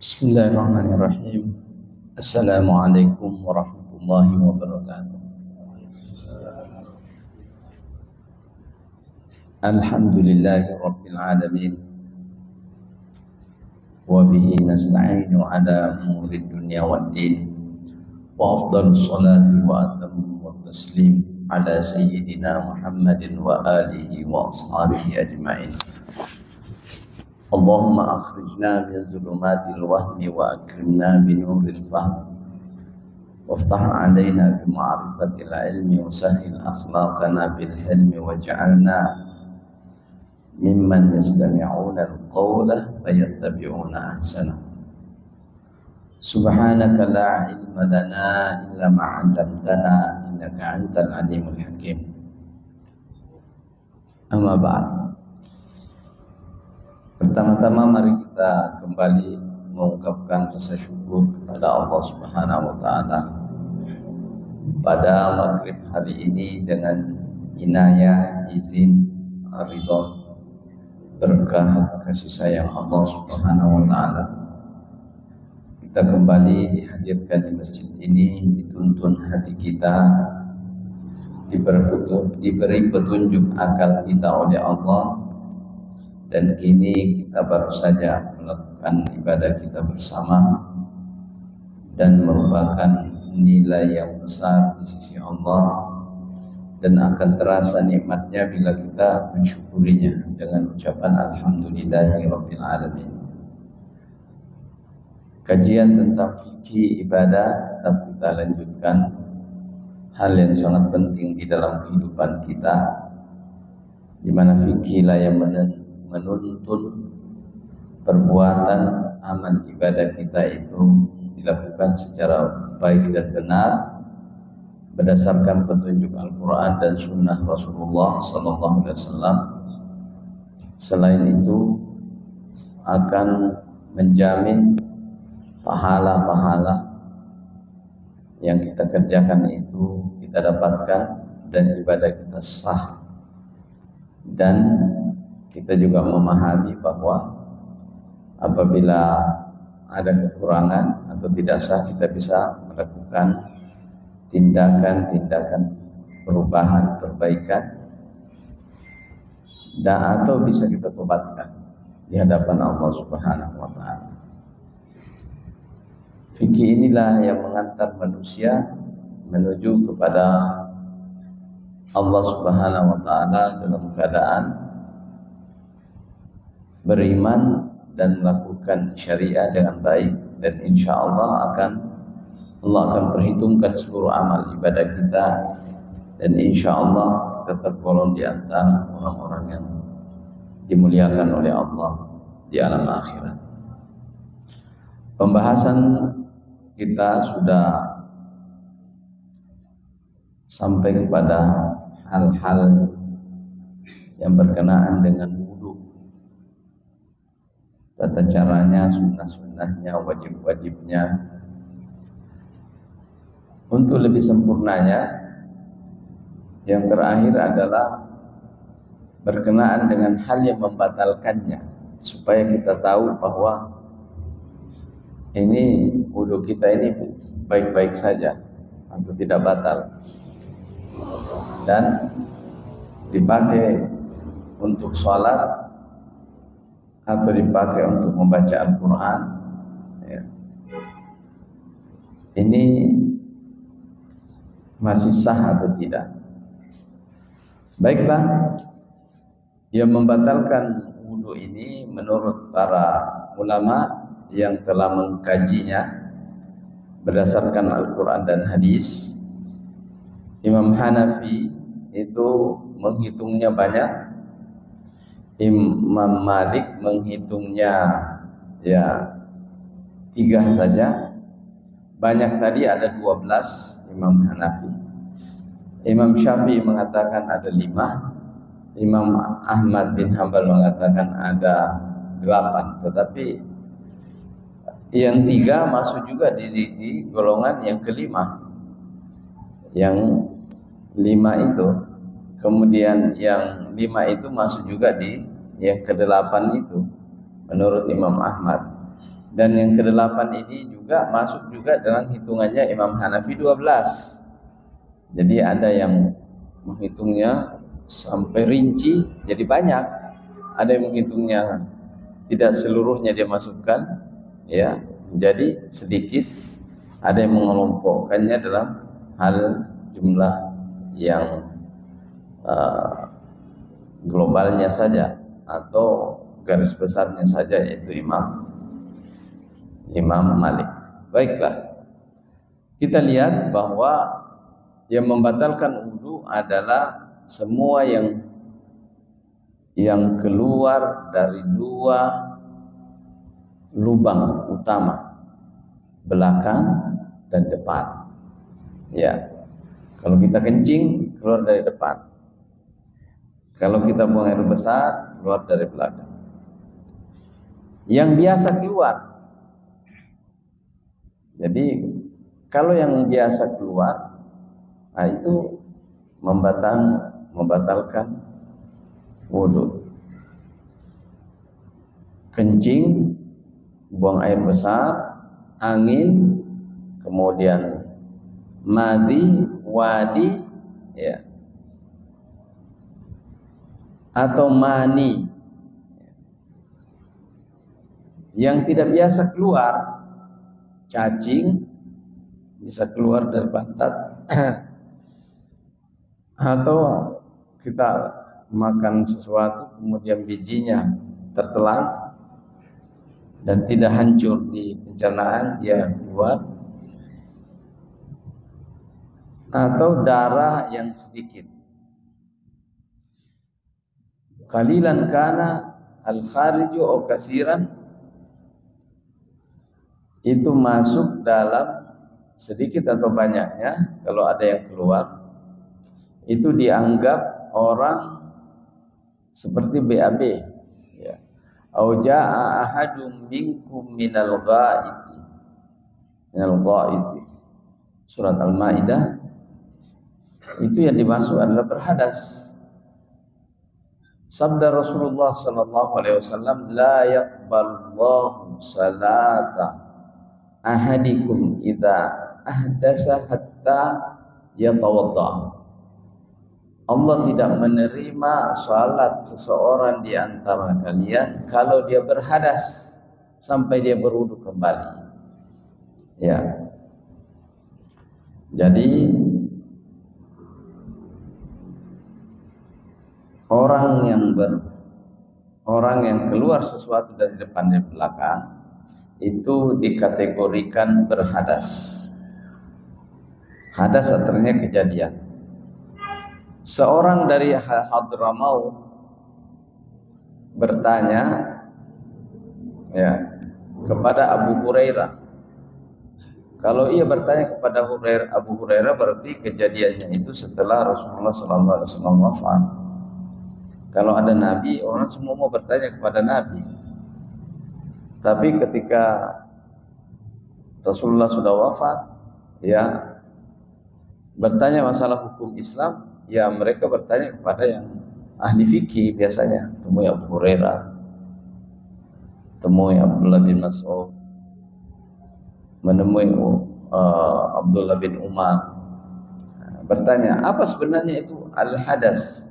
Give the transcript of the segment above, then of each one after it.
Bismillahirrahmanirrahim. Assalamualaikum warahmatullahi wabarakatuh. Alhamdulillahi rabbil alamin. Wa bihi nasta'inu ala umuri dunya waddin. Wa afdalus salati wa atammut taslim ala sayyidina Muhammadin wa alihi wa ashabihi ajma'in. Allahumma akhrijna min zulumatil wahmi wa akrimna bi nuril fahm waftah alaina bi ma'rifatil ilmi wa sahhil akhlaqana bil hilmi waj'alna mimman yastami'una al-qawla fayattabi'una ahsana. Subhanaka la ilma lana illa ma 'allamtana innaka antal alimul hakim. Amma ba'd. Pertama-tama mari kita kembali mengungkapkan rasa syukur kepada Allah Subhanahu wa taala pada maghrib hari ini dengan inayah, izin, ridha, berkah kasih sayang Allah Subhanahu wa taala. Kita kembali dihadirkan di masjid ini, dituntun hati kita, diberi petunjuk akal kita oleh Allah. Dan kini kita baru saja melakukan ibadah kita bersama dan merupakan nilai yang besar di sisi Allah, dan akan terasa nikmatnya bila kita mensyukurinya dengan ucapan Alhamdulillahirabbil alamin. Kajian tentang fikih ibadah tetap kita lanjutkan, hal yang sangat penting di dalam kehidupan kita, di mana fikih lah yang menuntun perbuatan amal ibadah kita itu dilakukan secara baik dan benar berdasarkan petunjuk Al-Quran dan Sunnah Rasulullah SAW. Selain itu akan menjamin pahala-pahala yang kita kerjakan itu kita dapatkan dan ibadah kita sah. Dan kita juga memahami bahwa apabila ada kekurangan atau tidak sah, kita bisa melakukan tindakan-tindakan perubahan, perbaikan, dan atau bisa kita tobatkan di hadapan Allah Subhanahu wa taala. Fikih inilah yang mengantar manusia menuju kepada Allah Subhanahu wa taala dalam keadaan beriman dan melakukan syariah dengan baik, dan insya Allah akan perhitungkan seluruh amal ibadah kita, dan insya Allah kita tergolong di antara orang-orang yang dimuliakan oleh Allah di alam akhirat. Pembahasan kita sudah sampai kepada hal-hal yang berkenaan dengan tata caranya, sunnah-sunnahnya, wajib-wajibnya. Untuk lebih sempurnanya, yang terakhir adalah berkenaan dengan hal yang membatalkannya, supaya kita tahu bahwa ini wudu kita ini baik-baik saja atau tidak batal, dan dipakai untuk sholat atau dipakai untuk membaca Al-Quran, ya. Ini masih sah atau tidak? Baiklah, yang membatalkan wudu ini menurut para ulama yang telah mengkajinya berdasarkan Al-Quran dan hadis, Imam Hanafi itu menghitungnya banyak, Imam Malik menghitungnya ya 3 saja. Banyak tadi ada 12 Imam Hanafi. Imam Syafi'i mengatakan ada 5. Imam Ahmad bin Hanbal mengatakan ada 8. Tetapi yang 3 masuk juga di golongan yang kelima. Yang 5 itu, kemudian yang 5 itu masuk juga di yang ke-8 itu menurut Imam Ahmad. Dan yang ke-8 ini juga masuk juga dalam hitungannya Imam Hanafi 12. Jadi ada yang menghitungnya sampai rinci jadi banyak. Ada yang menghitungnya tidak seluruhnya dia masukkan, ya, jadi sedikit. Ada yang mengelompokkannya dalam hal jumlah yang globalnya saja atau garis besarnya saja, yaitu Imam Malik. Baiklah, kita lihat bahwa yang membatalkan wudu adalah semua yang keluar dari dua lubang utama, belakang dan depan. Ya, kalau kita kencing keluar dari depan, kalau kita buang air besar keluar dari belakang. Yang biasa keluar, jadi kalau yang biasa keluar, nah itu membatalkan wudu. Kencing, buang air besar, angin, kemudian madi, wadi, ya, atau mani. Yang tidak biasa keluar, cacing bisa keluar dari pantat, atau kita makan sesuatu kemudian bijinya tertelan dan tidak hancur di pencernaan, dia keluar, atau darah yang sedikit. Qalilan kana al-khariju au kasiran, itu masuk dalam sedikit atau banyaknya. Kalau ada yang keluar, itu dianggap orang seperti BAB, ya. Au jaa ahadum minkum minal ghaiti. Surat Al-Maidah, itu yang dimaksud adalah berhadas. Sabda Rasulullah sallallahu alaihi wasallam, la yaqbalullahu salata ahadikum idza ahdasa hatta yatawadda. Allah tidak menerima salat seseorang di antara kalian kalau dia berhadas sampai dia berwudu kembali. Ya. Jadi orang yang keluar sesuatu dari depan dan belakang itu dikategorikan berhadas. Hadas artinya kejadian. Seorang dari Hadramaut bertanya, ya, kepada Abu Hurairah. Kalau ia bertanya kepada Abu Hurairah, berarti kejadiannya itu setelah Rasulullah SAW wafat. Kalau ada Nabi, orang semua mau bertanya kepada Nabi. Tapi ketika Rasulullah sudah wafat, ya, bertanya masalah hukum Islam, ya mereka bertanya kepada yang ahli fikih biasanya. Temui Abu Hurairah, temui Abdullah bin Mas'ud, menemui Abdullah bin Umar. Bertanya, apa sebenarnya itu al-hadas?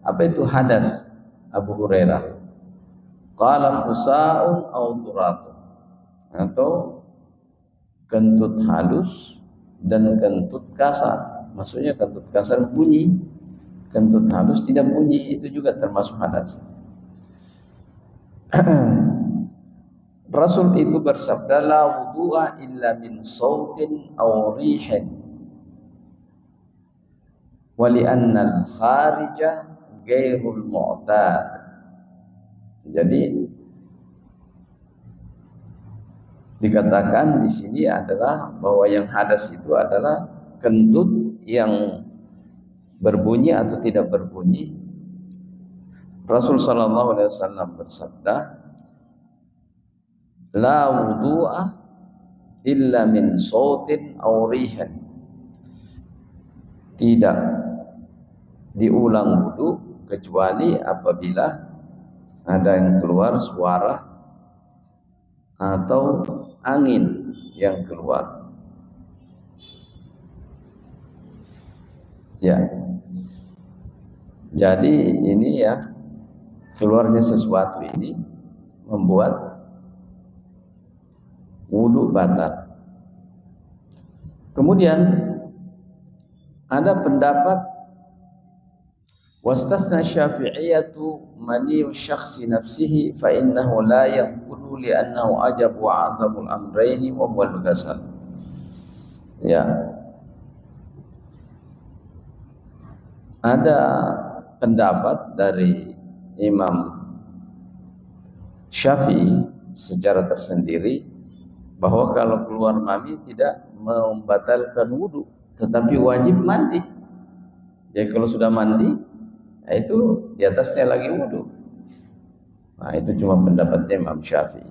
Apa itu hadas? Abu Hurairah, qala fusa'un aw duratun, atau kentut halus dan kentut kasar. Maksudnya kentut kasar bunyi, kentut halus tidak bunyi, itu juga termasuk hadas. Rasul itu bersabda, la wudu'a illa min sautin aw rihin, wa li'anna al-kharija ghairul mu'tad. Jadi dikatakan di sini adalah bahwa yang hadas itu adalah kentut yang berbunyi atau tidak berbunyi. Rasul sallallahu alaihi wasallam bersabda, la wudu'a illa min sautin aw rihan. Tidak diulang wudu kecuali apabila ada yang keluar suara atau angin yang keluar. Ya. Jadi ini ya, keluarnya sesuatu ini membuat wudu batal. Kemudian ada pendapat wastasna syafi'iyatu maniyu syakhsi nafsihi fa innahu la yanqudu li annahu ajabu wa a'zamul amrayni wa huwa al-ghasal. Ya. Ada pendapat dari Imam Syafi'i secara tersendiri bahwa kalau keluar mani tidak membatalkan wudu, tetapi wajib mandi. Jadi kalau sudah mandi, nah itu di atasnya lagi wudu. Nah itu cuma pendapatnya Imam Syafi'i.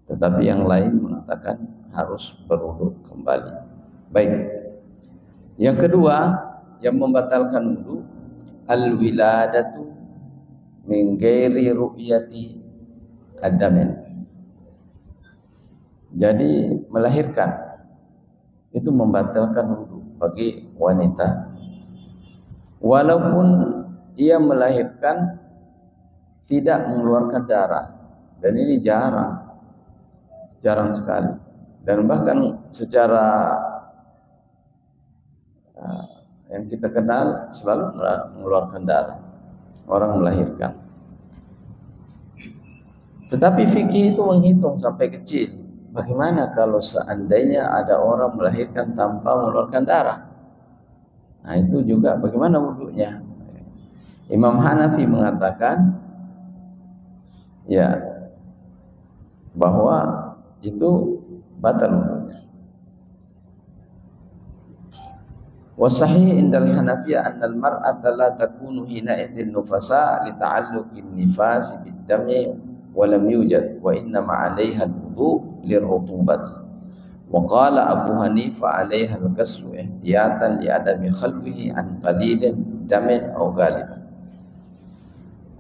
Tetapi yang lain mengatakan harus berwudu kembali. Baik. Yang kedua yang membatalkan wudu, al-wiladatu min ghairi ru'yati ad-damin. Jadi melahirkan itu membatalkan wudu bagi wanita. Walaupun ia melahirkan tidak mengeluarkan darah, dan ini jarang sekali. Dan bahkan secara yang kita kenal selalu mengeluarkan darah orang melahirkan. Tetapi fikih itu menghitung sampai kecil. Bagaimana kalau seandainya ada orang melahirkan tanpa mengeluarkan darah? Nah itu juga bagaimana wudunya? Imam Hanafi mengatakan ya bahwa itu batal wudunya. Wasahih indal Hanafiyah annal mar'ata la takunu hina idzin nufasa li ta'alluqin nifasi bid-dami wa lam yujad wa inna ma 'alaiha al-wudu lirrutubati. Wa qala Abu Hanifah 'alaiha al-ghuslu ihtiyatan li adami khalwihi an qalilin damin aw ghaliban.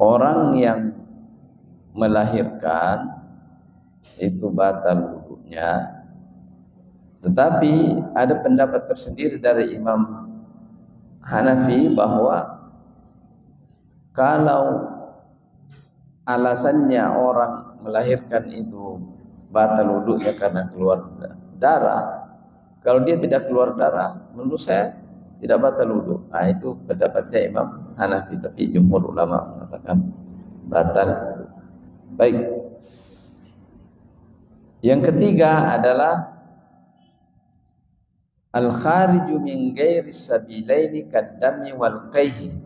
Orang yang melahirkan itu batal wudunya. Tetapi ada pendapat tersendiri dari Imam Hanafi bahwa kalau alasannya orang melahirkan itu batal wudunya karena keluar darah, kalau dia tidak keluar darah, menurut saya tidak batal wudu. Nah itu pendapatnya Imam Hanafi, tapi jumhur ulama mengatakan batal. Baik. Yang ketiga adalah al-khariju min ghairi sabilaini kaddami wal qayhi.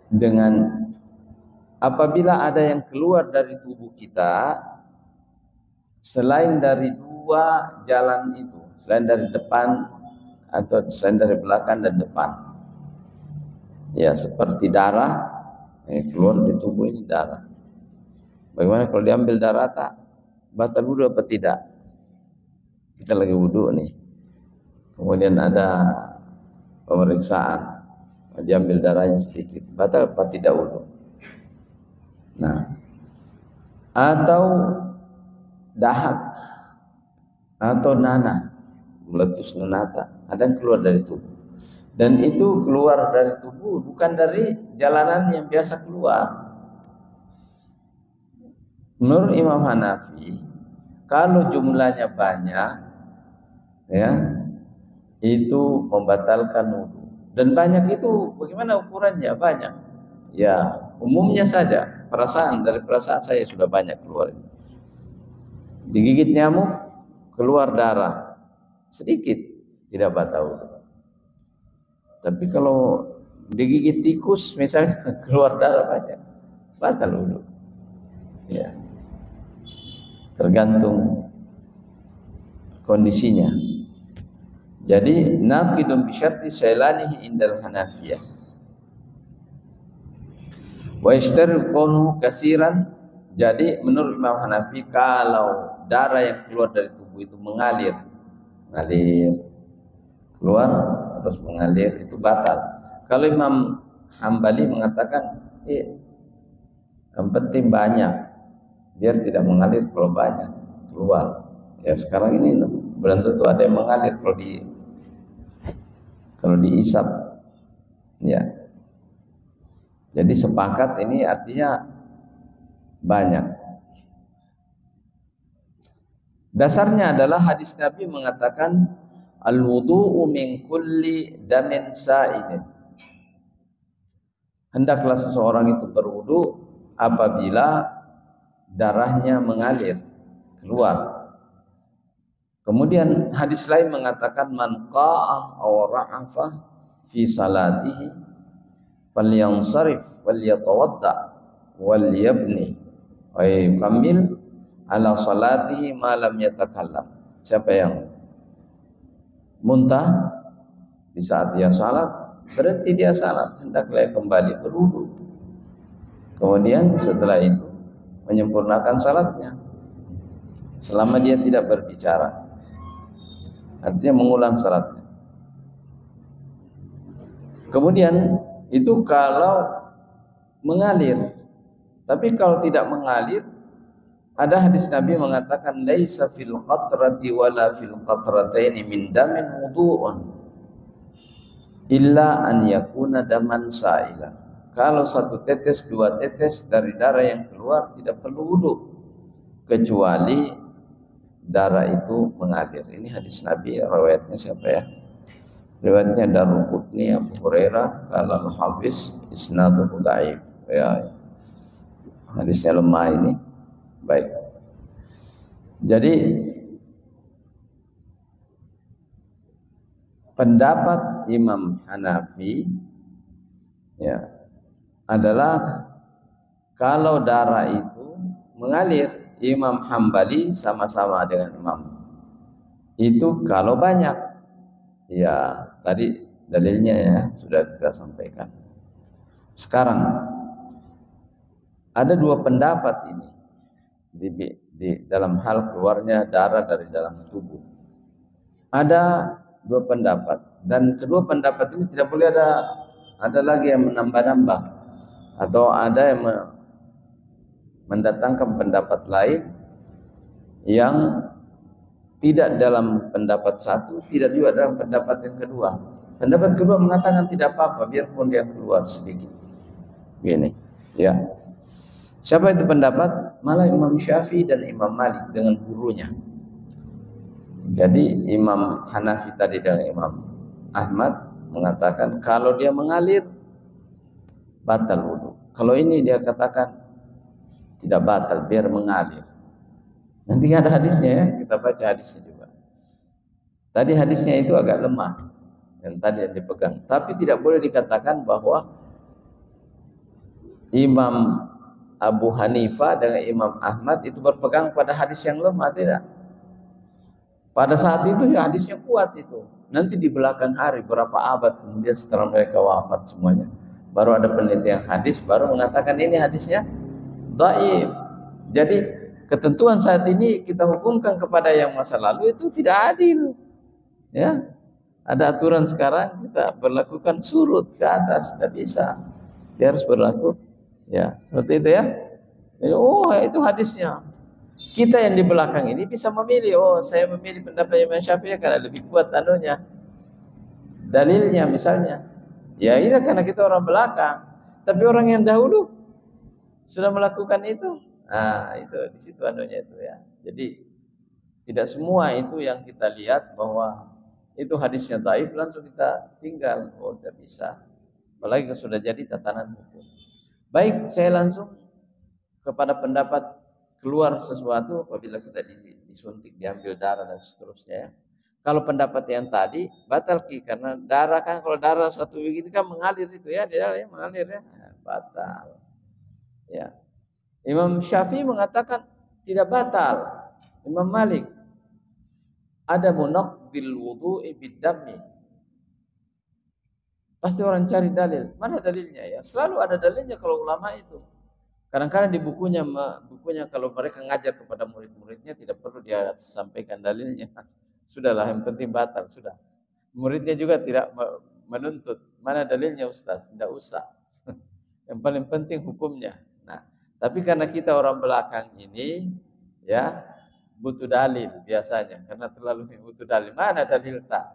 Dengan apabila ada yang keluar dari tubuh kita selain dari dua jalan itu, selain dari depan atau selain dari belakang dan depan. Ya, seperti darah keluar di tubuh ini darah. Bagaimana kalau diambil darah tak batal wudu apa tidak? Kita lagi wudu nih, kemudian ada pemeriksaan, diambil darahnya sedikit, batal apa tidak wudu? Nah, atau dahak atau nanah, meletus nenata, ada yang keluar dari tubuh, dan itu keluar dari tubuh bukan dari jalanan yang biasa keluar. Menurut Imam Hanafi, kalau jumlahnya banyak, ya, itu membatalkan wudu. Dan banyak itu bagaimana ukurannya? Banyak. Ya, umumnya saja, dari perasaan saya sudah banyak keluar. Digigit nyamuk, keluar darah sedikit, tidak batal wudu. Tapi kalau digigit tikus misalnya keluar darah banyak, batal wudu. Ya. Tergantung kondisinya. Jadi naqidun bi syarti sailanihi indal Hanafiyah. Wa yashtariqunu katsiran. Jadi menurut Imam Hanafi kalau darah yang keluar dari tubuh itu mengalir keluar terus mengalir itu batal. Kalau Imam Hambali mengatakan Yang penting banyak, biar tidak mengalir kalau banyak keluar. Ya sekarang ini belum tentu ada yang mengalir kalau diisap. Ya. Jadi sepakat ini artinya banyak. Dasarnya adalah hadis Nabi mengatakan al-wudu'u min kulli damin sa'idin. Hendaklah seseorang itu berwudu apabila darahnya mengalir keluar. Kemudian hadis lain mengatakan man qa'ah aw ra'afa fi salatihi falyansarif walyatawadda walyabni wa yukammil ala salatihi ma lam yatakallam. Siapa yang muntah di saat dia salat, berarti dia salat, hendaklah kembali berwudu. Kemudian setelah itu menyempurnakan salatnya selama dia tidak berbicara. Artinya mengulang salatnya. Kemudian itu kalau mengalir. Tapi kalau tidak mengalir, ada hadis Nabi mengatakan laisa fil qatrati wala fil qatrataini min damin wudu'un illa an yakuna daman sa'ilan. Kalau satu tetes, dua tetes dari darah yang keluar tidak perlu wudu kecuali darah itu mengalir. Ini hadis Nabi, riwayatnya siapa ya? Riwayatnya Daruqutni, Abu Hurairah, qala al-Hafiz isnaduhu dhaif. Ya, hadisnya lemah ini. Baik. Jadi pendapat Imam Hanafi ya adalah kalau darah itu mengalir. Imam Hambali sama-sama dengan Imam itu kalau banyak. Ya, tadi dalilnya ya sudah kita sampaikan. Sekarang ada dua pendapat ini di dalam hal keluarnya darah dari dalam tubuh. Ada dua pendapat dan kedua pendapat ini tidak boleh ada lagi yang menambah-nambah atau ada yang mendatangkan pendapat lain yang tidak dalam pendapat satu, tidak juga dalam pendapat yang kedua. Pendapat kedua mengatakan tidak apa-apa, biarpun dia keluar sedikit. Gini, ya. Siapa itu pendapat? Malah Imam Syafi'i dan Imam Malik dengan gurunya. Jadi Imam Hanafi tadi dengan Imam Ahmad mengatakan kalau dia mengalir batal wudu. Kalau ini dia katakan tidak batal, biar mengalir. Nanti ada hadisnya ya, kita baca hadisnya juga. Tadi hadisnya itu agak lemah yang tadi yang dipegang, tapi tidak boleh dikatakan bahwa Imam Abu Hanifah dengan Imam Ahmad itu berpegang pada hadis yang lemah, tidak. Pada saat itu ya hadisnya kuat itu. Nanti di belakang hari berapa abad kemudian setelah mereka wafat semuanya, baru ada penelitian hadis baru mengatakan ini hadisnya dhaif. Jadi ketentuan saat ini kita hukumkan kepada yang masa lalu itu tidak adil. Ya. Ada aturan sekarang kita berlakukan surut ke atas, tidak bisa. Dia harus berlaku ya, seperti itu ya. Jadi, oh itu hadisnya. Kita yang di belakang ini bisa memilih, oh saya memilih pendapat Imam Syafi'i karena lebih kuat anunya. Dalilnya misalnya. Ya itu karena kita orang belakang. Tapi orang yang dahulu sudah melakukan itu. Nah, itu di situ anunya itu ya. Jadi tidak semua itu yang kita lihat bahwa itu hadisnya dhaif langsung kita tinggal. Oh, tidak bisa. Apalagi kalau sudah jadi tatanan hukum. Baik, saya langsung kepada pendapat keluar sesuatu apabila kita disuntik, diambil darah dan seterusnya ya. Kalau pendapat yang tadi batal karena darah kan, kalau darah satu begini kan mengalir itu ya, dia mengalir ya, batal. Ya. Imam Syafi'i mengatakan tidak batal. Imam Malik ada munaqdil wudu'i biddami. Pasti orang cari dalil. Mana dalilnya ya? Selalu ada dalilnya kalau ulama itu. Kadang-kadang di bukunya kalau mereka ngajar kepada murid-muridnya tidak perlu dia sampaikan dalilnya. Sudahlah, yang penting batal, sudah. Muridnya juga tidak menuntut. Mana dalilnya Ustaz? Tidak usah. Yang paling penting hukumnya. Nah, Tapi karena kita orang belakang ini, ya butuh dalil biasanya, karena terlalu butuh dalil. Mana dalil tak?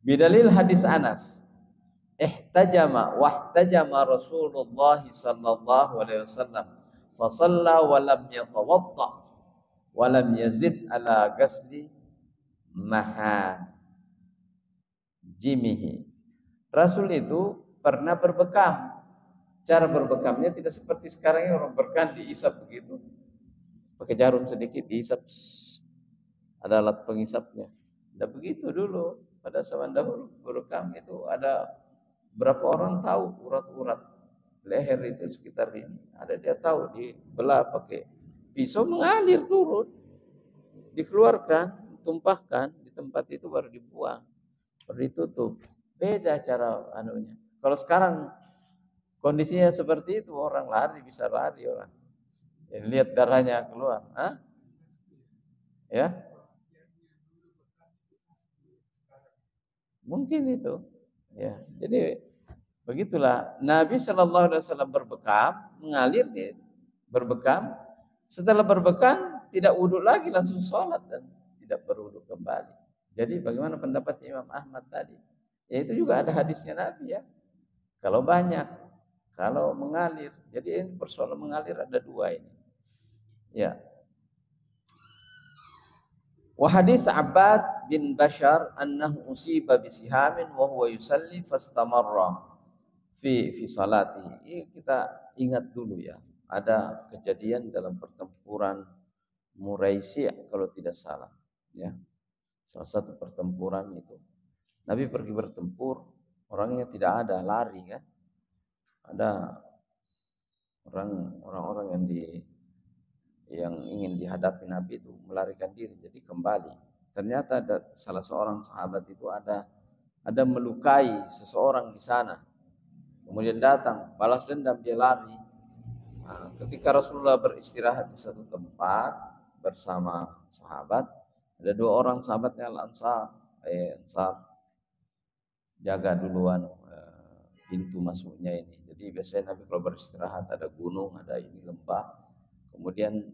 Bidalil hadis Anas. Ihtajama wahtajama Rasulullah sallallahu alaihi wasallam fa shalla wa lam yatawadda wa lam yazid ala ghasli mahajimihi. Rasul itu pernah berbekam. Cara berbekamnya tidak seperti sekarang ini, orang berkam diisap begitu. Pakai jarum sedikit diisap. Ada alat pengisapnya. Tidak begitu dulu. Pada zaman dahulu berbekam itu ada berapa orang tahu urat-urat leher itu sekitar ini. Ada dia tahu, dibelah pakai pisau, mengalir turun. Dikeluarkan, tumpahkan di tempat itu, baru dibuang. Baru ditutup. Beda cara anunya. Kalau sekarang kondisinya seperti itu, orang lari bisa lari orang. Ya, lihat darahnya keluar, ya, mungkin itu. Ya, jadi begitulah. Nabi Shallallahu Alaihi Wasallam berbekam, mengalir dia berbekam. Setelah berbekam, tidak wudhu lagi, langsung sholat dan tidak berwudhu kembali. Jadi bagaimana pendapat Imam Ahmad tadi? Ya itu juga ada hadisnya Nabi ya. Kalau banyak, kalau mengalir. Jadi ini persoalan mengalir ada dua ini. Ya. Wa hadis Abbad bin Bashar annahu usiba bisihamin wa huwa yusalli fastamarra fi salatihi. Ini kita ingat dulu ya. Ada kejadian dalam pertempuran Muraisi' kalau tidak salah, ya. Salah satu pertempuran itu. Nabi pergi bertempur, orangnya tidak ada, lari kan. Ada orang-orang yang ingin dihadapi Nabi itu melarikan diri, jadi kembali. Ternyata ada salah seorang sahabat itu ada melukai seseorang di sana. Kemudian datang, balas dendam, dia lari. Nah, ketika Rasulullah beristirahat di satu tempat bersama sahabat, ada dua orang sahabatnya Al-Ansar, jaga duluan pintu masuknya ini. Jadi biasanya Nabi kalau beristirahat ada gunung, ada ini lembah, kemudian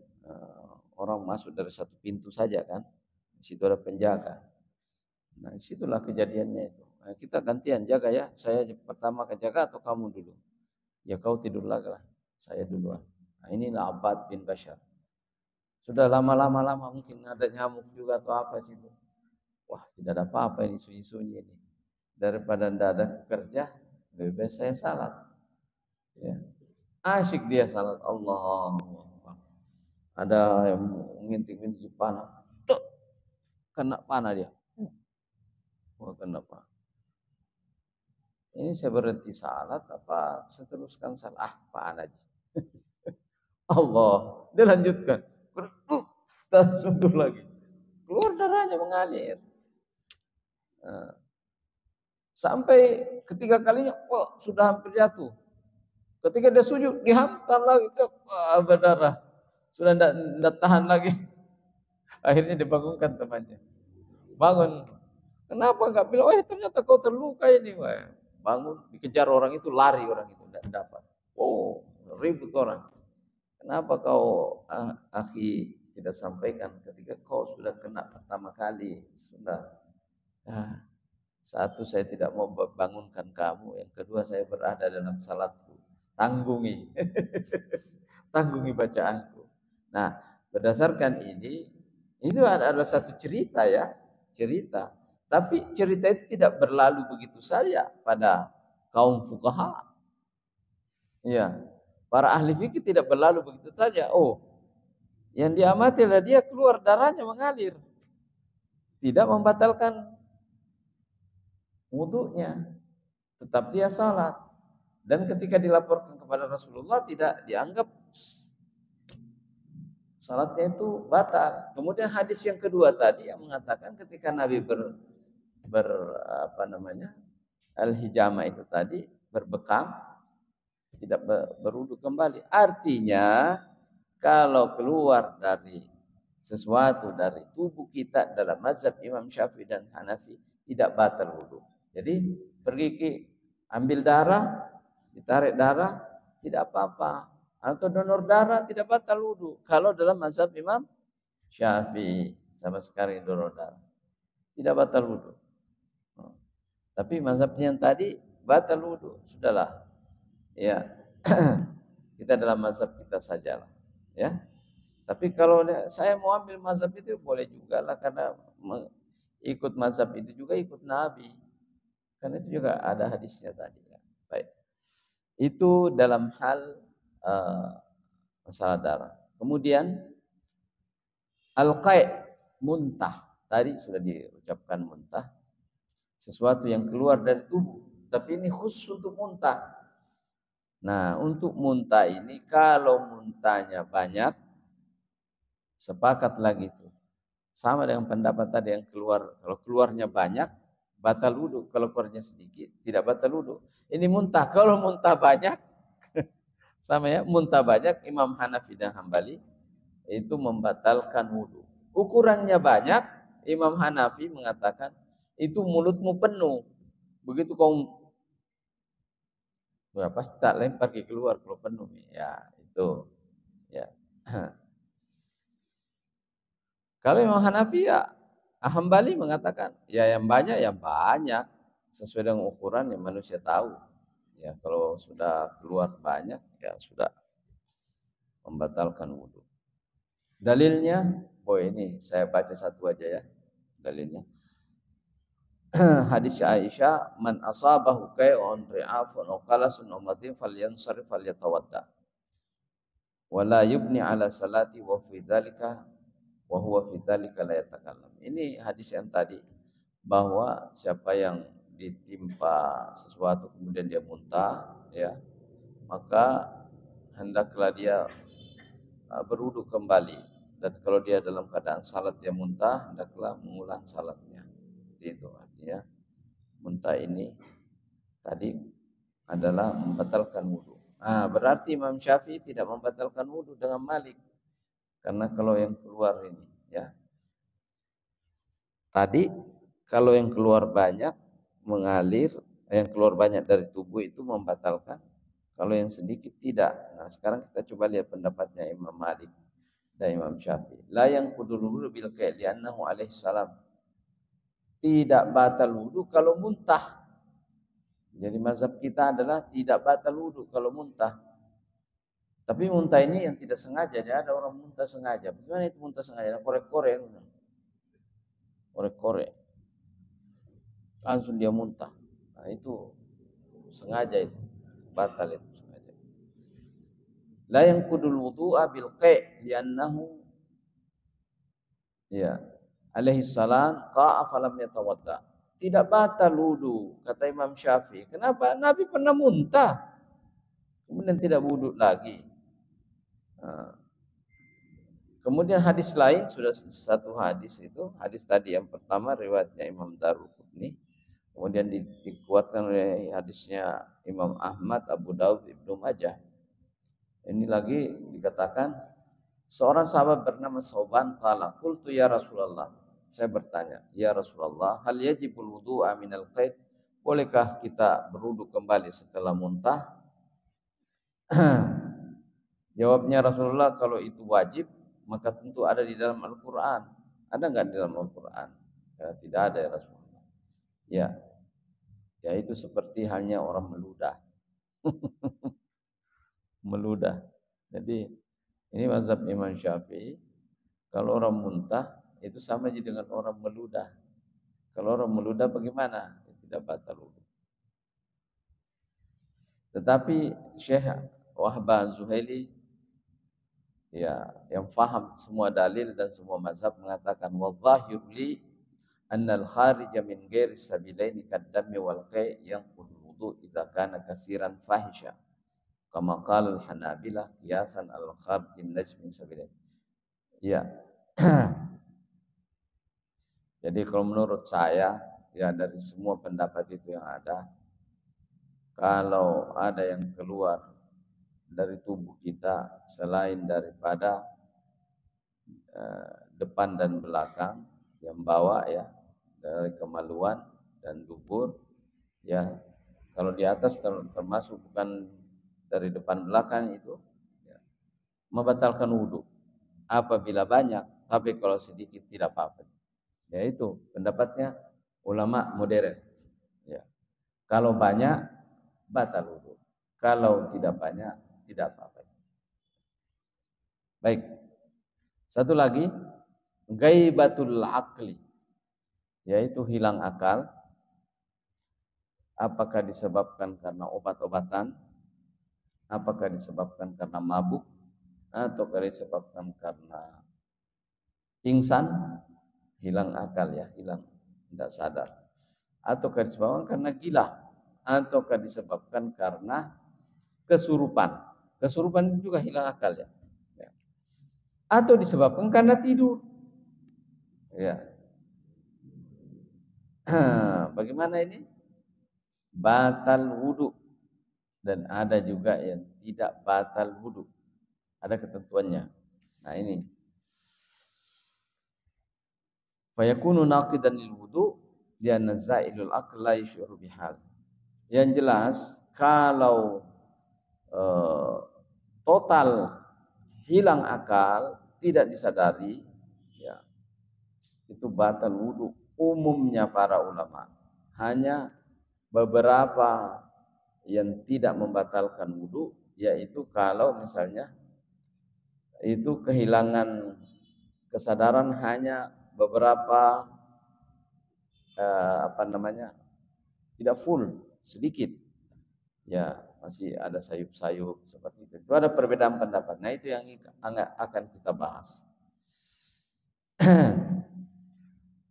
orang masuk dari satu pintu saja kan, di situ ada penjaga. Nah disitulah kejadiannya itu. Nah, kita gantian jaga ya, saya pertama ke jaga atau kamu dulu? Ya kau tidur lagi lah, saya duluan. Nah inilah Abbad bin Bashar. Sudah lama mungkin ada nyamuk juga atau apa situ. Wah tidak ada apa-apa ini, sunyi-sunyi ini. Daripada tidak ada kerja, lebih baik saya salat. Ya. Asyik dia salat, Allah. Ada yang ngintip-ngintip panah, kena panah dia. Wah kena panah. Ini saya berhenti salat apa seteruskan salat? Panah aja. Allah, dia lanjutkan. Sungguh lagi. Keluar darahnya mengalir. Nah, sampai ketiga kalinya, sudah hampir jatuh. Ketika dia sujud, dihantam lagi, berdarah. Sudah tidak tahan lagi. Akhirnya dibangunkan temannya. Bangun. Kenapa enggak bilang, ternyata kau terluka ini. Bangun, dikejar orang itu, lari orang itu, tidak dapat. Ribut orang. Kenapa kau akhi tidak sampaikan ketika kau sudah kena pertama kali? Sudah. Satu, saya tidak mau bangunkan kamu. Yang kedua, saya berada dalam salatku. Tanggungi. Tanggungi bacaanku. Nah, berdasarkan ini adalah satu cerita ya. Cerita. Tapi cerita itu tidak berlalu begitu saja pada kaum fuqaha. Iya. Para ahli fikih tidak berlalu begitu saja. Yang diamati adalah dia keluar darahnya mengalir. Tidak membatalkan wudunya. Tetap dia salat. Dan ketika dilaporkan kepada Rasulullah tidak dianggap salatnya itu batal. Kemudian hadis yang kedua tadi yang mengatakan ketika Nabi al-hijama itu tadi berbekam, tidak berwudu kembali. Artinya kalau keluar dari sesuatu dari tubuh kita dalam mazhab Imam Syafi'i dan Hanafi tidak batal wudu. Jadi pergi ambil darah, ditarik darah, tidak apa-apa. atau donor darah tidak batal wudu. Kalau dalam mazhab Imam Syafi'i sama sekali donor darah tidak batal wudu. Tapi mazhabnya yang tadi batal wudu, sudahlah. Ya. Kita dalam mazhab kita sajalah, ya. Tapi kalau saya mau ambil mazhab itu boleh juga lah, karena ikut mazhab itu juga ikut Nabi. Karena itu juga ada hadisnya tadi. Ya. Baik. Itu dalam hal masalah darah. Kemudian al-qai', muntah. Tadi sudah diucapkan muntah. Sesuatu yang keluar dari tubuh. Tapi ini khusus untuk muntah. Nah, untuk muntah ini kalau muntahnya banyak, sepakat lagi itu. Sama dengan pendapat tadi yang keluar. Kalau keluarnya banyak, batal wudu. Kalau keluarnya sedikit, tidak batal wudu. Ini muntah. Kalau muntah banyak, sama ya, muntah banyak, Imam Hanafi dan Hambali itu membatalkan wudu. Ukurannya banyak, Imam Hanafi mengatakan itu mulutmu penuh. Begitu kau pasti tak lempar ke keluar kalau penuh. Ya, itu. Ya. Kalau Imam Hanafi ya, Hambali mengatakan ya yang banyak sesuai dengan ukuran yang manusia tahu. Ya, kalau sudah keluar banyak ya sudah membatalkan wudu. Dalilnya, ini saya baca satu aja ya dalilnya. Hadis Aisyah, man asabahu kai'un ri'afun aw qalasun aw madin falyansarif falyatawadda wala yubni ala salati wa fi dzalika wa huwa fi dzalika la yatakallam. Ini hadis yang tadi, bahwa siapa yang ditimpa sesuatu kemudian dia muntah, ya, maka hendaklah dia berwudu kembali, dan kalau dia dalam keadaan salat dia muntah, hendaklah mengulang salatnya. Itu artinya muntah ini tadi adalah membatalkan wudu. Berarti Imam Syafi'i tidak membatalkan wudu dengan Malik, karena kalau yang keluar ini, ya, tadi kalau yang keluar banyak mengalir, yang keluar banyak dari tubuh itu membatalkan. Kalau yang sedikit tidak. Nah, sekarang kita coba lihat pendapatnya Imam Malik dan Imam Syafi'i. La yang qudul wudu bil qai' li'annahu alaihi salam. Tidak batal wudu kalau muntah. Jadi mazhab kita adalah tidak batal wudu kalau muntah. Tapi muntah ini yang tidak sengaja. Jadi ada orang muntah sengaja. Bagaimana itu muntah sengaja? Korek-korek. Korek-korek. Langsung dia muntah. Nah, itu sengaja, itu batal, itu sengaja. La yanqudul wudu'a bil qai' li'annahu ya alaihi salam qa'a falam yatawadda. Tidak batal wudu kata Imam Syafi'i. Kenapa? Nabi pernah muntah kemudian tidak wudu lagi. Kemudian hadis lain, sudah satu hadis itu, hadis tadi yang pertama riwayatnya Imam Daruqutni, kemudian dikuatkan oleh hadisnya Imam Ahmad, Abu Daud, Ibnu Majah. Ini lagi dikatakan seorang sahabat bernama Sauban qala qultu ya Rasulullah, saya bertanya, ya Rasulullah, hal yajibul wudu'a minal qaid? Bolehkah kita berwudu kembali setelah muntah? Jawabnya Rasulullah, kalau itu wajib maka tentu ada di dalam Al-Quran. Ada nggak di dalam Al-Quran? Ya, tidak ada ya Rasulullah. Ya itu seperti halnya orang meludah. Meludah. Jadi ini mazhab Imam Syafi'i. Kalau orang muntah itu sama aja dengan orang meludah. Kalau orang meludah bagaimana? Tidak batal wudu. Tetapi Syekh Wahbah Zuhaili, ya, yang faham semua dalil dan semua mazhab, mengatakan wadhahir li annal kharija min ghairi sabilaini kaddami wal qai' yanqudul wudu idza kana katsiran fahisha kama qala al hanabilah qiyasan al kharjin najm min sabilain. Ya. Jadi kalau menurut saya, ya, dari semua pendapat itu yang ada, kalau ada yang keluar dari tubuh kita selain daripada depan dan belakang, yang bawah, ya, dari kemaluan dan dubur, ya, kalau di atas termasuk bukan dari depan belakang itu, ya, membatalkan wudu apabila banyak, tapi kalau sedikit tidak apa-apa. Ya itu pendapatnya ulama modern. Ya. Kalau banyak batal wudu. Kalau tidak banyak tidak apa-apa. Baik. Satu lagi, ghaibatul aqli, yaitu hilang akal. Apakah disebabkan karena obat-obatan? Apakah disebabkan karena mabuk? Ataukah disebabkan karena pingsan, hilang akal ya, hilang, tidak sadar? Ataukah disebabkan karena gila? Ataukah disebabkan karena kesurupan? Kesurupan itu juga hilang akal ya. Atau disebabkan karena tidur. Ya. Bagaimana ini? Batal wudu, dan ada juga yang tidak batal wudu. Ada ketentuannya. Nah ini. Fayakunu naqidan lil wudu dia nazailul aql la yusyuru bihal. Yang jelas kalau total hilang akal, tidak disadari, ya, itu batal wudu umumnya para ulama. Hanya beberapa yang tidak membatalkan wudu, yaitu kalau misalnya itu kehilangan kesadaran hanya beberapa tidak full, sedikit, ya masih ada sayup-sayup seperti itu. Itu ada perbedaan pendapat. Nah itu yang akan kita bahas.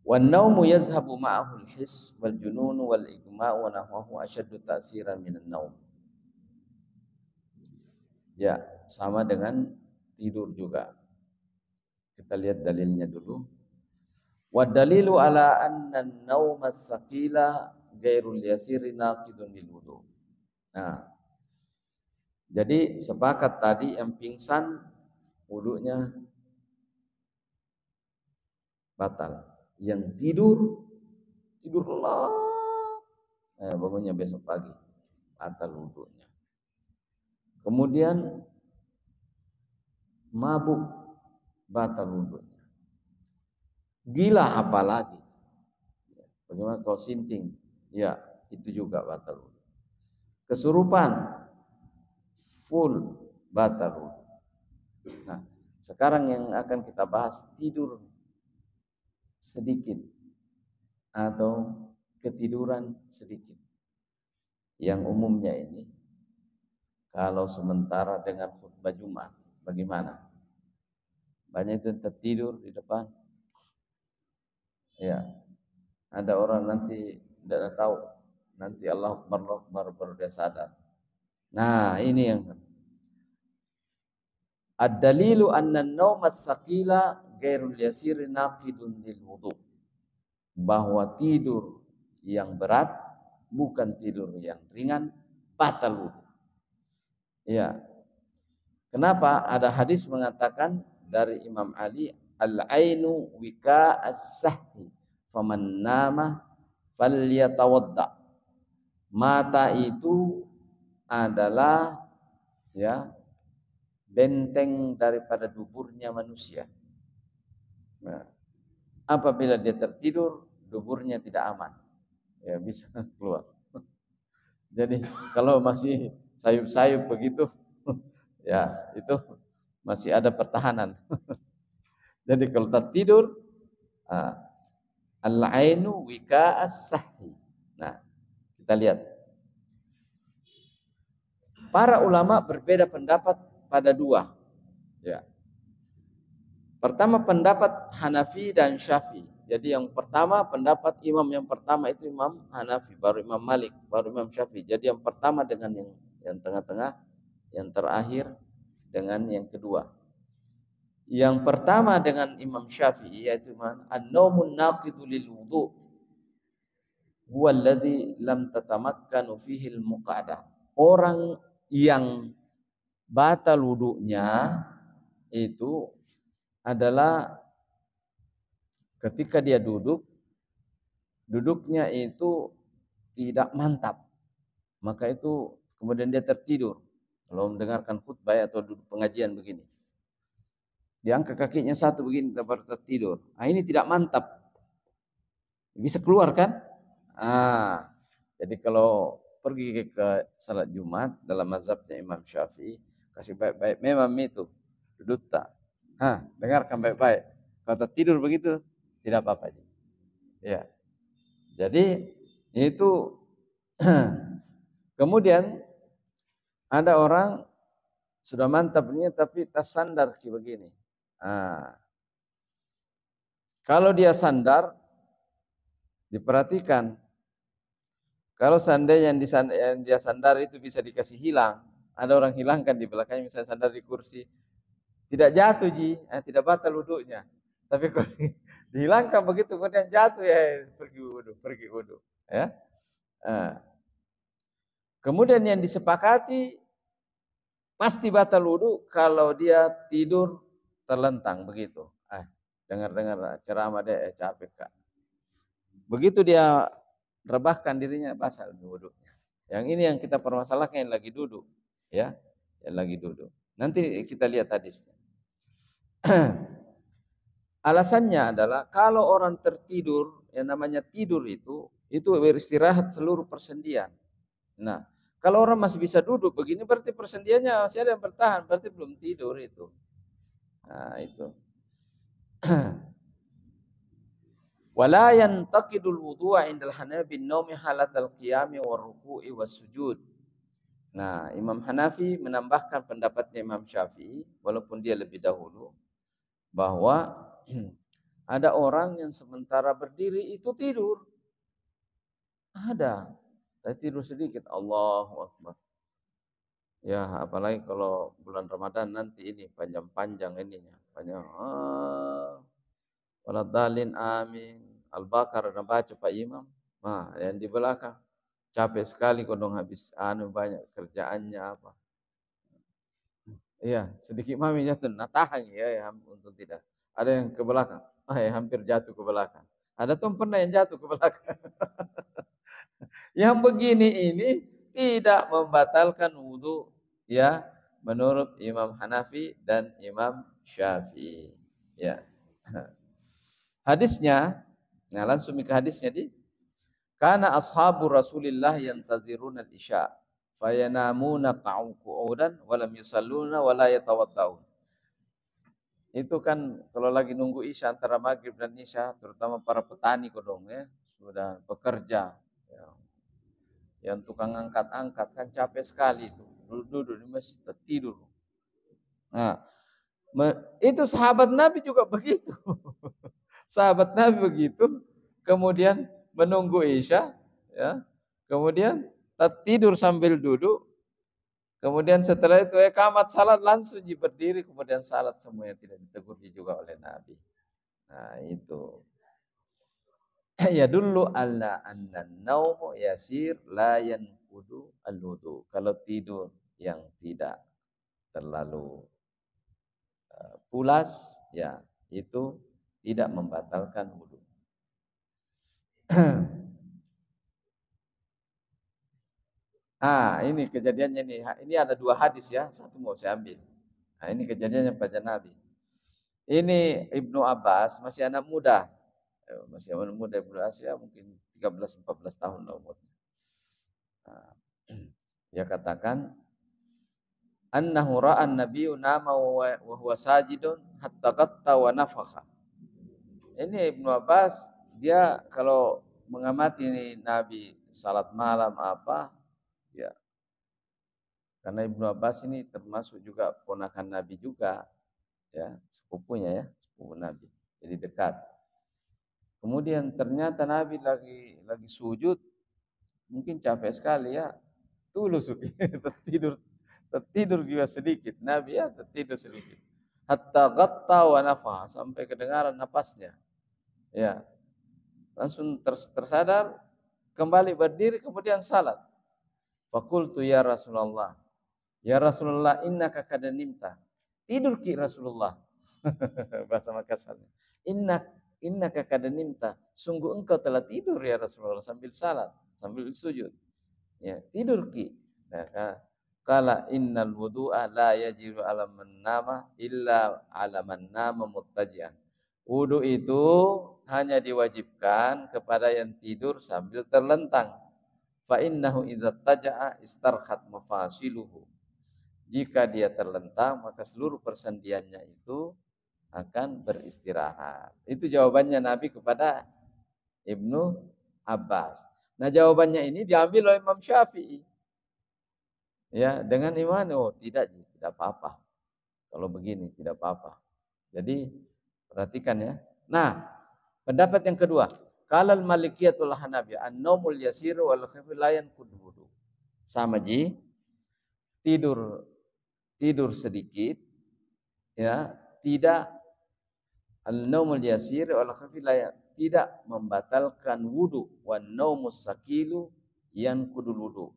Wan naumu yazhabu ma'ahu al-his wal junun wal igma' wa nahwahu ashaddu ta'siran minan naum. Ya, sama dengan tidur juga. Kita lihat dalilnya dulu. Wa dalilu ala anna an-nauma ats-tsaqila ghairul yasiri naqidun lil wudu. Nah, jadi sepakat tadi yang pingsan wudunya batal. Yang tidur lelap, bangunnya besok pagi, batal wudunya. Kemudian mabuk, batal wudunya. Gila apalagi. Bagaimana kalau sinting? Ya, itu juga batal wudu. Kesurupan, full, batal wudu. Nah, sekarang yang akan kita bahas tidur sedikit atau ketiduran sedikit. Yang umumnya ini kalau sementara dengan khutbah Jumat, bagaimana? Banyak itu tertidur di depan. Ya, ada orang nanti tidak tahu, nanti Allah Akbar baru dia sadar. Nah, ini yang ad-dalilu anna an-naum ats-tsaqila ghairul yasir naqidun lil wudu. Bahwa tidur yang berat bukan tidur yang ringan batal wudu. Ya. Kenapa? Ada hadis mengatakan dari Imam Ali, al-ainu wika as-sahhi faman nama falyatawadda. Mata itu adalah ya benteng daripada duburnya manusia. Nah, apabila dia tertidur, duburnya tidak aman, ya bisa keluar. Jadi kalau masih sayup-sayup begitu, ya itu masih ada pertahanan. Jadi kalau tertidur, al-ainu wika as-sahhi. Nah, kita lihat. Para ulama berbeda pendapat pada dua. Ya. Pertama pendapat Hanafi dan Syafi'i. Jadi yang pertama pendapat imam yang pertama itu Imam Hanafi, baru Imam Malik, baru Imam Syafi'i. Jadi yang pertama dengan yang tengah-tengah, yang terakhir dengan yang kedua. Yang pertama dengan Imam Syafi'i yaitu an-naumun naqidu lil wudu huwa alladhi lam tatamakkanu fihi al-muqadah. Orang yang batal wudunya itu adalah ketika dia duduknya itu tidak mantap, maka itu kemudian dia tertidur kalau mendengarkan khutbah atau duduk pengajian begini. Diangkat kakinya satu begini baru tertidur. Nah, ini tidak mantap. Bisa keluar kan? Ah, jadi kalau pergi ke salat Jumat dalam mazhabnya Imam Syafi'i, kasih baik-baik memang itu duduk tak. Dengarkan baik-baik. Kalau tertidur begitu tidak apa-apa. Ya. Jadi itu kemudian ada orang sudah mantap ini tapi tersandar begini. Kalau dia sandar, diperhatikan. Kalau seandainya yang dia sandar itu bisa dikasih hilang, ada orang hilangkan di belakangnya, misalnya sandar di kursi, tidak jatuh tidak batal wudhunya. Tapi kalau dihilangkan begitu kemudian jatuh ya pergi wudhu. Ya. Kemudian yang disepakati pasti batal wudhu kalau dia tidur terlentang begitu. Dengar ceramah dia capek Kak. Begitu dia rebahkan dirinya batal wudhunya. Yang ini yang kita permasalahkan yang lagi duduk, ya, yang lagi duduk. Nanti kita lihat hadisnya. Alasannya adalah kalau orang tertidur, yang namanya tidur itu beristirahat seluruh persendian. Nah, kalau orang masih bisa duduk begini berarti persendiannya masih ada yang bertahan, berarti belum tidur itu. Nah, itu. Wala yantaqidul wudu'a indal Hanafi an-nawmi halatal qiyami war-ruku'i was-sujud. Nah, Imam Hanafi menambahkan pendapatnya Imam Syafi'i walaupun dia lebih dahulu bahwa ada orang yang sementara berdiri itu tidur. Ada. Saya tidur sedikit. Allahu Akbar. Ya, apalagi kalau bulan Ramadan nanti ini panjang-panjang ininya. Panjang. Waladhalin amin. Al-Baqarah dan baca Pak Imam. Nah, yang di belakang capek sekali kodong habis banyak kerjaannya apa. Iya, sedikit mami jatuh. Nah, tahan ya, untuk tidak. Ada yang ke belakang. Hampir jatuh ke belakang. Ada tuh pernah yang jatuh ke belakang. Yang begini ini tidak membatalkan wudhu ya menurut Imam Hanafi dan Imam Syafi'i. Ya. Hadisnya, nah langsung ke hadisnya karena ashabu Rasulillah yantaziruna al-isya fayanamuna qu'udan wa lam yusalluna wa la yatawaddaun. Itu kan kalau lagi nunggu isya antara maghrib dan isya, terutama para petani kodong ya, sudah bekerja ya. Yang tukang angkat-angkat kan capek sekali itu. Duduk di masjid tertidur. Nah, itu sahabat Nabi juga begitu. Sahabat Nabi begitu, kemudian menunggu isya, ya, kemudian tidur sambil duduk, kemudian setelah itu qamat salat langsung berdiri, kemudian salat semuanya tidak ditegur juga oleh Nabi. Nah itu. Ya dulu alla anna naumu yasir la yanqudu al-wudu. Kalau tidur yang tidak terlalu pulas, ya itu tidak membatalkan wudu. Ini kejadiannya nih. Ini ada 2 hadis ya, satu mau saya ambil. Nah, ini kejadiannya pada Nabi. Ini Ibnu Abbas masih anak muda. Masih anak muda Ibnu Abbas ya, mungkin 13-14 tahun lah umurnya. Dia katakan annahu ra'an nabiyyu nama wa huwa sajidun hatta qatta wa nafakha. Ini Ibnu Abbas dia kalau mengamati Nabi salat malam apa ya. Karena Ibnu Abbas ini termasuk juga ponakan Nabi juga ya, sepupunya ya, sepupu Nabi. Jadi dekat. Kemudian ternyata Nabi lagi sujud mungkin capek sekali ya. Tulus tertidur juga sedikit. Nabi ya tertidur sedikit. Hatta ghatta wa nafa, sampai kedengaran napasnya. Ya. Langsung tersadar, kembali berdiri kemudian salat. Faqultu ya Rasulullah. Ya Rasulullah innaka kad nimta. Tidur ki Rasulullah. Bahasa Makassarnya. Innaka kad nimta. Sungguh engkau telah tidur ya Rasulullah sambil salat, sambil sujud. Ya, tidur ki. Nah, Qala innal wudu'a la yajibu 'ala man nama illa 'ala man nama muttaji'an. Wudu itu hanya diwajibkan kepada yang tidur sambil terlentang. Fa innahu idza taja'a istarkhat mafasiluhu. Jika dia terlentang maka seluruh persendiannya itu akan beristirahat. Itu jawabannya Nabi kepada Ibnu Abbas. Nah, jawabannya ini diambil oleh Imam Syafi'i. Ya, dengan iman, oh tidak apa-apa. Kalau begini tidak apa-apa. Jadi perhatikan ya. Nah, pendapat yang kedua, kalal malikiyatul hanafi an-naumul yasir wal khafif la yanqud wudu. Sama ji, tidur sedikit ya, tidak an-naumul yasir wal khafif la tidak membatalkan wudu, wan naumus sakilu yanqudul wudu.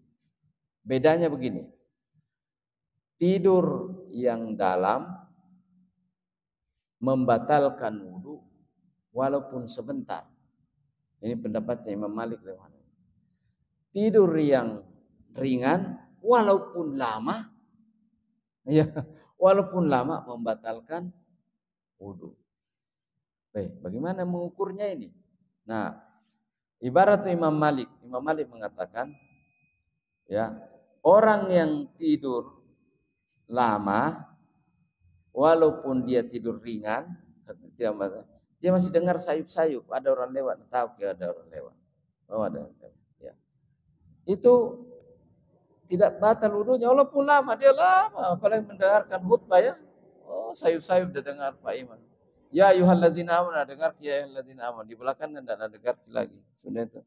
Bedanya begini. Tidur yang dalam membatalkan wudu walaupun sebentar. Ini pendapatnya Imam Malik. Tidur yang ringan walaupun lama, ya, walaupun lama membatalkan wudu. Baik, bagaimana mengukurnya ini? Nah, ibarat Imam Malik mengatakan, ya, orang yang tidur lama walaupun dia tidur ringan, dia masih dengar sayup-sayup, ada orang lewat, tahu ada orang lewat. Oh, ada. Ya. Itu tidak batal wudunya walaupun lama, dia lama apalagi mendengarkan khutbah ya. Oh, sayup-sayup dia dengar Pak Imam. Ya ayyuhallazina amanu, dengar ya ayyuhallazina amanu, di belakangnya tidak dengar lagi. Sudah itu.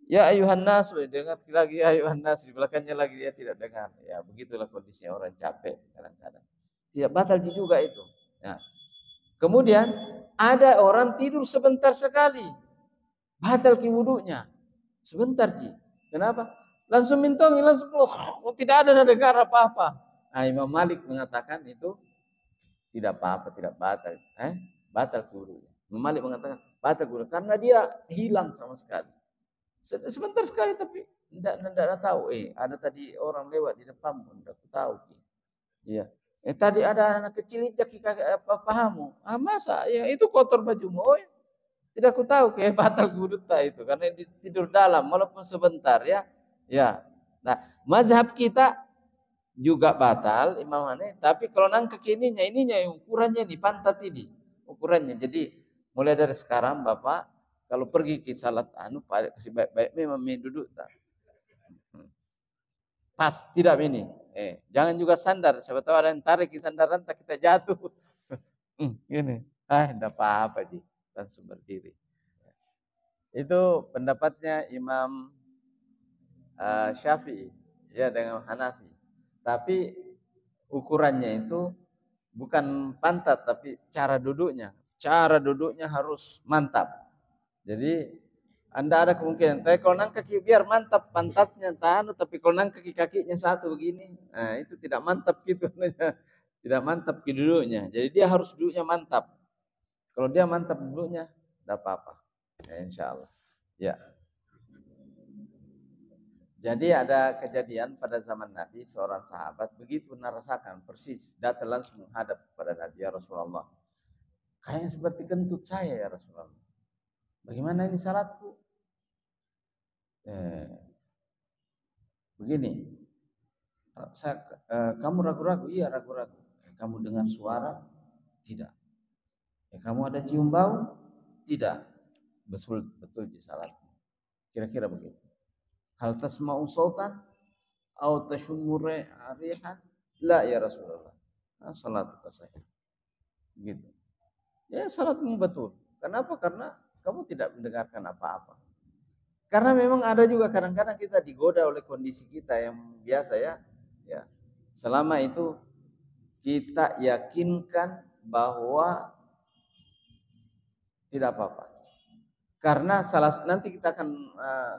Ya ayuhan nas, dengar lagi ya ayuhan nas, di belakangnya lagi dia tidak dengar. Ya, begitulah kondisinya orang capek kadang-kadang. Tidak batal juga itu. Ya. Kemudian ada orang tidur sebentar sekali. Batal wudunya. Sebentar ji. Kenapa? Langsung mintongi, langsung tidak ada dengar apa-apa. Nah, Imam Malik mengatakan itu tidak apa-apa, tidak batal. Batal wudunya. Imam Malik mengatakan batal wudu karena dia hilang sama sekali. Sebentar sekali tapi tidak tahu. Ada tadi orang lewat di depan pun tidak tahu. Iya. Tadi ada anak kecil jaki pahamu. Masa? Ya itu kotor bajumu. Oh, ya. Tidak aku tahu kayak batal wudu itu karena tidur dalam walaupun sebentar ya. Ya. Nah, mazhab kita juga batal Imam Hanif, tapi kalau nangkep ininya ukurannya di pantat ini. Ukurannya. Jadi mulai dari sekarang Bapak kalau pergi ke salat kasih baik-baik memang duduk tak. Pas tidak ini. Jangan juga sandar. Siapa tahu ada yang tarik di sandaran tak kita jatuh. Gini. Enggak apa-apa ji. Langsung berdiri. Itu pendapatnya Imam Syafi'i ya dengan Hanafi. Tapi ukurannya itu bukan pantat tapi cara duduknya. Cara duduknya harus mantap. Jadi Anda ada kemungkinan, tapi kalau kaki biar mantap pantatnya tapi kalau kakinya satu begini, nah itu tidak mantap gitu, tidak mantap duduknya. Jadi dia harus duduknya mantap. Kalau dia mantap duduknya, tidak apa-apa. Ya, insya Allah. Ya. Jadi ada kejadian pada zaman Nabi, seorang sahabat begitu merasakan persis, datang langsung menghadap pada Nabi, ya Rasulullah. Kayaknya seperti kentut saya ya Rasulullah. Bagaimana ini salatku? Begini, kamu ragu-ragu? Iya ragu-ragu. Kamu dengar suara? Tidak. Kamu ada cium bau? Tidak. Betul di salatmu. Kira-kira begitu. Hal tasma'u sautan? Au tashummu rihan? La ya Rasulullah. Salatuka sahih. Begitu. Ya salatmu betul. Kenapa? Karena kamu tidak mendengarkan apa-apa. Karena memang ada juga kadang-kadang kita digoda oleh kondisi kita yang biasa ya. Ya. Selama itu kita yakinkan bahwa tidak apa-apa. Karena nanti kita akan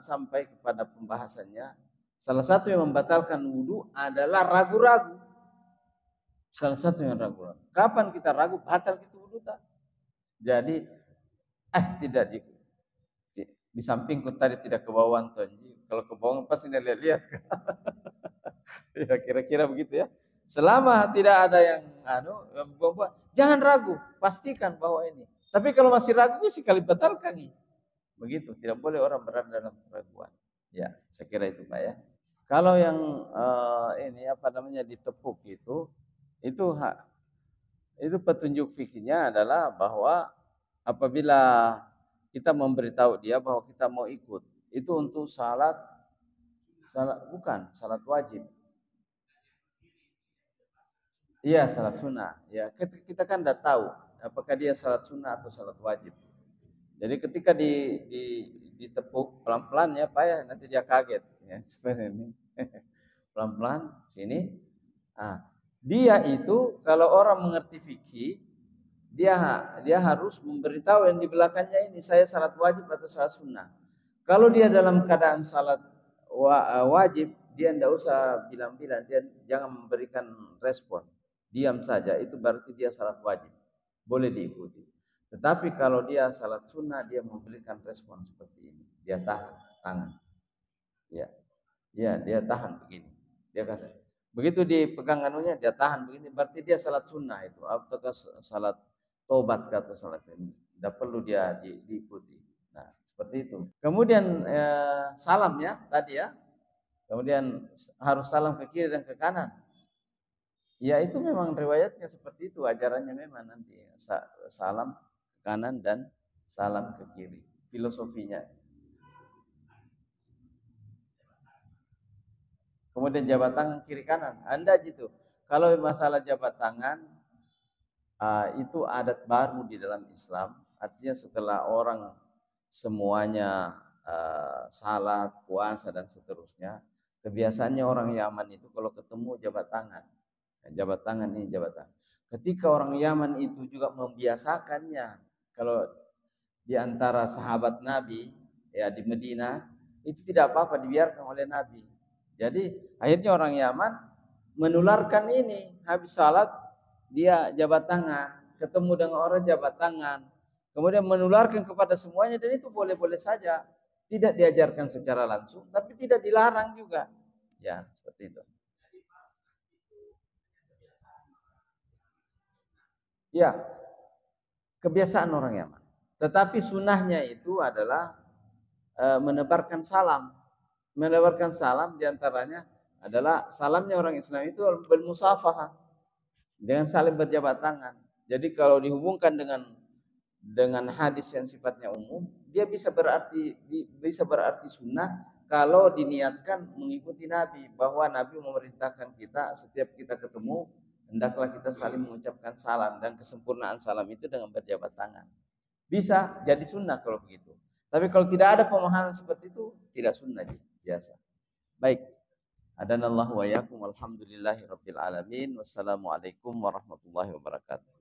sampai kepada pembahasannya. Salah satu yang membatalkan wudu adalah ragu-ragu. Salah satu yang ragu-ragu. Kapan kita ragu batal kita wudu tak? Jadi tidak di sampingku tadi tidak kebawaan tonji. Kalau kebohongan pasti lihat-lihat. Ya kira-kira begitu ya. Selama tidak ada yang buat, jangan ragu, pastikan bahwa ini. Tapi kalau masih ragu sih kali batalkan. Begitu, tidak boleh orang berada dalam keraguan. Ya, saya kira itu Pak ya. Kalau yang ini apa namanya ditepuk itu petunjuk fikihnya adalah bahwa apabila kita memberitahu dia bahwa kita mau ikut, itu untuk salat bukan salat wajib. Iya, salat sunnah. Ya, kita kan tidak tahu apakah dia salat sunnah atau salat wajib. Jadi ketika ditepuk pelan-pelan ya Pak ya, nanti dia kaget ya seperti ini. Pelan-pelan sini. Nah, dia itu kalau orang mengerti fikih, dia harus memberitahu yang di belakangnya ini saya salat wajib atau salat sunnah. Kalau dia dalam keadaan salat wajib, dia tidak usah bilang-bilang, dia jangan memberikan respon. Diam saja, itu berarti dia salat wajib. Boleh diikuti. Tetapi kalau dia salat sunnah, dia memberikan respon seperti ini. Dia tahan tangan. Ya, dia tahan begini. Dia kata, begitu dipegang anunya, dia tahan begini. Berarti dia salat sunnah itu. Ataukah salat tobat kata salat ini. Tidak perlu dia diikuti. Nah, seperti itu. Kemudian salam ya tadi ya. Kemudian harus salam ke kiri dan ke kanan. Ya itu memang riwayatnya seperti itu, ajarannya memang nanti salam ke kanan dan salam ke kiri. Filosofinya. Kemudian jabat tangan kiri kanan. Anda gitu. Kalau masalah jabat tangan itu adat baru di dalam Islam. Artinya setelah orang semuanya salat, puasa dan seterusnya, kebiasaannya orang Yaman itu kalau ketemu jabat tangan. Jabat tangan ini jabat tangan. Ketika orang Yaman itu juga membiasakannya, kalau di antara sahabat Nabi ya di Medina itu tidak apa-apa, dibiarkan oleh Nabi. Jadi akhirnya orang Yaman menularkan ini, habis salat dia jabat tangan, ketemu dengan orang jabat tangan, kemudian menularkan kepada semuanya, dan itu boleh-boleh saja, tidak diajarkan secara langsung, tapi tidak dilarang juga, ya seperti itu. Ya, kebiasaan orang Yaman. Tetapi sunnahnya itu adalah menebarkan salam. Menebarkan salam diantaranya adalah salamnya orang Islam itu bermusafahah, dengan saling berjabat tangan. Jadi kalau dihubungkan dengan hadis yang sifatnya umum, dia bisa berarti sunnah kalau diniatkan mengikuti Nabi, bahwa Nabi memerintahkan kita setiap kita ketemu hendaklah kita saling mengucapkan salam, dan kesempurnaan salam itu dengan berjabat tangan. Bisa jadi sunnah kalau begitu. Tapi kalau tidak ada pemahaman seperti itu, tidak sunnah biasa. Baik. Adanallahu wa yakum, alhamdulillahi rabbil alamin. Wassalamualaikum warahmatullahi wabarakatuh.